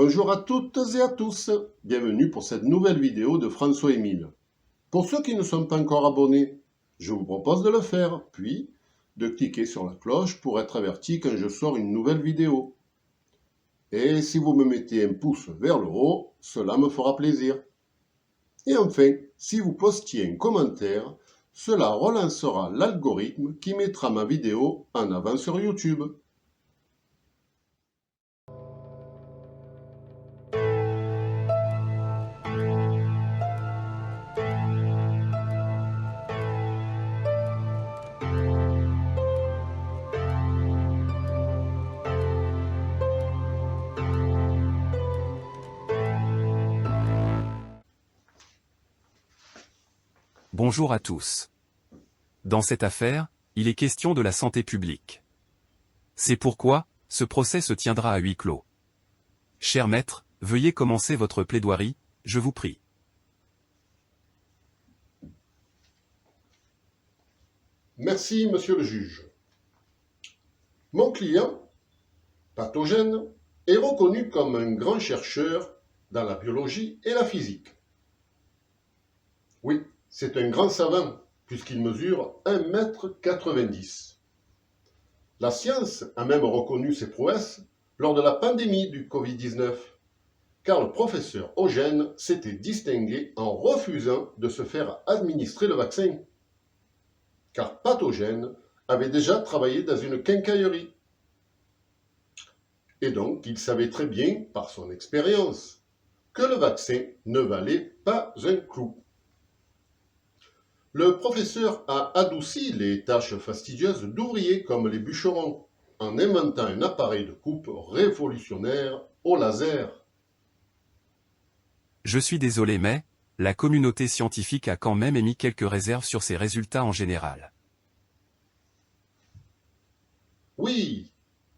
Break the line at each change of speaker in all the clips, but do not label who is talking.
Bonjour à toutes et à tous, bienvenue pour cette nouvelle vidéo de François-Émile. Pour ceux qui ne sont pas encore abonnés, je vous propose de le faire, puis de cliquer sur la cloche pour être averti quand je sors une nouvelle vidéo. Et si vous me mettez un pouce vers le haut, cela me fera plaisir. Et enfin, si vous postiez un commentaire, cela relancera l'algorithme qui mettra ma vidéo en avant sur YouTube.
Bonjour à tous. Dans cette affaire, il est question de la santé publique. C'est pourquoi, ce procès se tiendra à huis clos. Cher maître, veuillez commencer votre plaidoirie, je vous prie.
Merci, monsieur le juge. Mon client, Pathogène, est reconnu comme un grand chercheur dans la biologie et la physique. Oui, c'est un grand savant, puisqu'il mesure 1,90 m. La science a même reconnu ses prouesses lors de la pandémie du Covid-19, car le professeur Eugène s'était distingué en refusant de se faire administrer le vaccin, car Pathogène avait déjà travaillé dans une quincaillerie. Et donc, il savait très bien, par son expérience, que le vaccin ne valait pas un clou. Le professeur a adouci les tâches fastidieuses d'ouvriers comme les bûcherons, en inventant un appareil de coupe révolutionnaire au laser.
Je suis désolé mais, la communauté scientifique a quand même émis quelques réserves sur ces résultats en général.
Oui,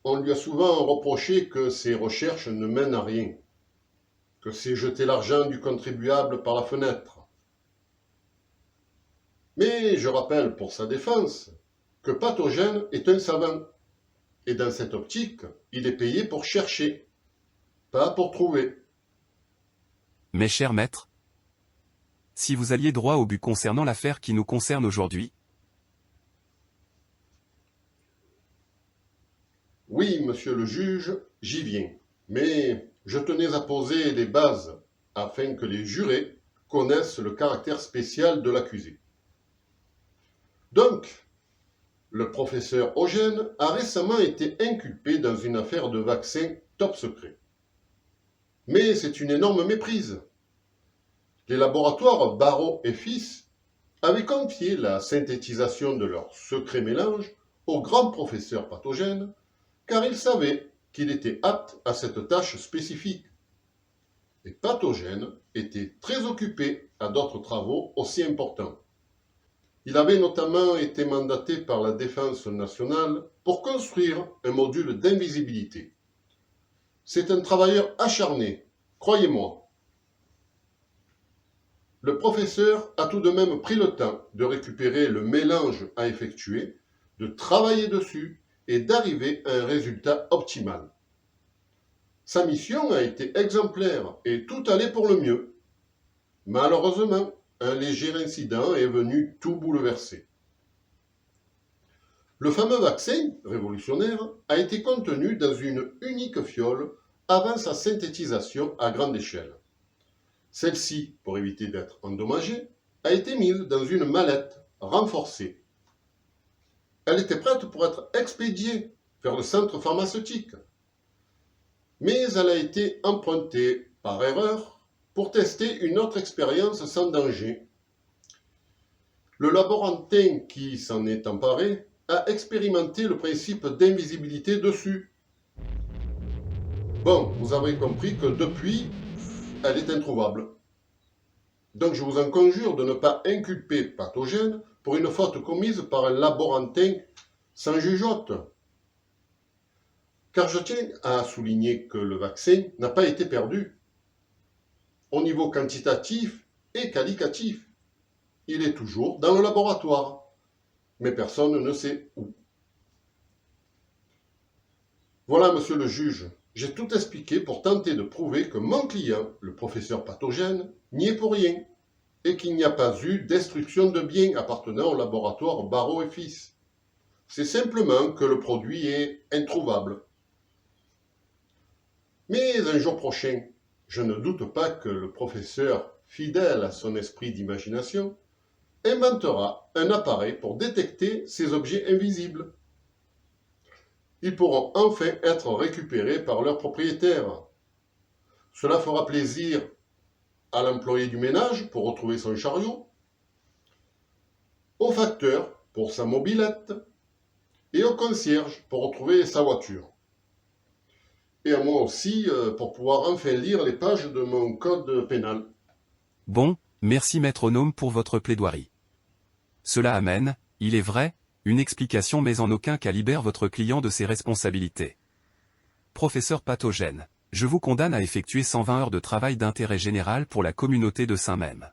on lui a souvent reproché que ses recherches ne mènent à rien, que c'est jeter l'argent du contribuable par la fenêtre. Mais je rappelle pour sa défense que Pathogène est un savant, et dans cette optique, il est payé pour chercher, pas pour trouver.
Mais cher maître, si vous alliez droit au but concernant l'affaire qui nous concerne aujourd'hui.
Oui, monsieur le juge, j'y viens, mais je tenais à poser les bases afin que les jurés connaissent le caractère spécial de l'accusé. Donc, le professeur Eugène a récemment été inculpé dans une affaire de vaccin top secret. Mais c'est une énorme méprise. Les laboratoires Barrault et Fils avaient confié la synthétisation de leur secret mélange au grand professeur Pathogène, car ils savaient qu'il était apte à cette tâche spécifique. Et Pathogène était très occupé à d'autres travaux aussi importants. Il avait notamment été mandaté par la Défense nationale pour construire un module d'invisibilité. C'est un travailleur acharné, croyez-moi. Le professeur a tout de même pris le temps de récupérer le mélange à effectuer, de travailler dessus et d'arriver à un résultat optimal. Sa mission a été exemplaire et tout allait pour le mieux. Malheureusement, un léger incident est venu tout bouleverser. Le fameux vaccin révolutionnaire a été contenu dans une unique fiole avant sa synthétisation à grande échelle. Celle-ci, pour éviter d'être endommagée, a été mise dans une mallette renforcée. Elle était prête pour être expédiée vers le centre pharmaceutique. Mais elle a été empruntée par erreur pour tester une autre expérience sans danger. Le laborantin qui s'en est emparé a expérimenté le principe d'invisibilité dessus. Bon, vous avez compris que depuis, elle est introuvable. Donc je vous en conjure de ne pas inculper Pathogène pour une faute commise par un laborantin sans jugeote. Car je tiens à souligner que le vaccin n'a pas été perdu. Au niveau quantitatif et qualitatif, il est toujours dans le laboratoire, mais personne ne sait où. Voilà, monsieur le juge, J'ai tout expliqué pour tenter de prouver que mon client, le professeur pathogène, n'y est pour rien et qu'il n'y a pas eu destruction de biens appartenant au laboratoire Barreau et Fils. C'est simplement que le produit est introuvable. Mais un jour prochain, je ne doute pas que le professeur, fidèle à son esprit d'imagination, inventera un appareil pour détecter ces objets invisibles. Ils pourront enfin être récupérés par leur propriétaire. Cela fera plaisir à l'employé du ménage pour retrouver son chariot, au facteur pour sa mobilette et au concierge pour retrouver sa voiture. Et à moi aussi pour pouvoir enfin lire les pages de mon code pénal.
Bon, merci Maître Gnome pour votre plaidoirie. Cela amène, il est vrai, une explication mais en aucun cas libère votre client de ses responsabilités. Professeur pathogène, je vous condamne à effectuer 120 heures de travail d'intérêt général pour la communauté de Saint-Mème.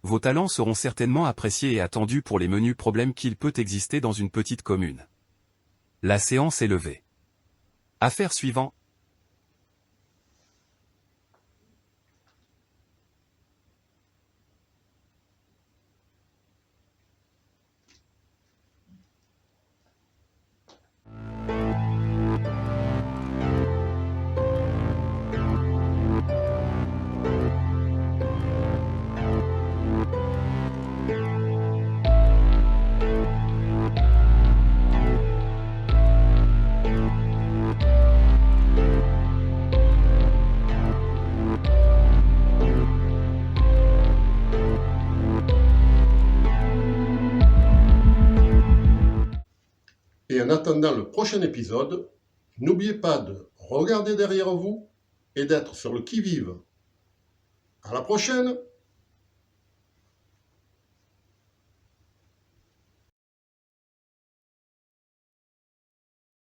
Vos talents seront certainement appréciés et attendus pour les menus problèmes qu'il peut exister dans une petite commune. La séance est levée. Affaire suivante.
Et en attendant le prochain épisode, n'oubliez pas de regarder derrière vous et d'être sur le qui-vive. À la prochaine!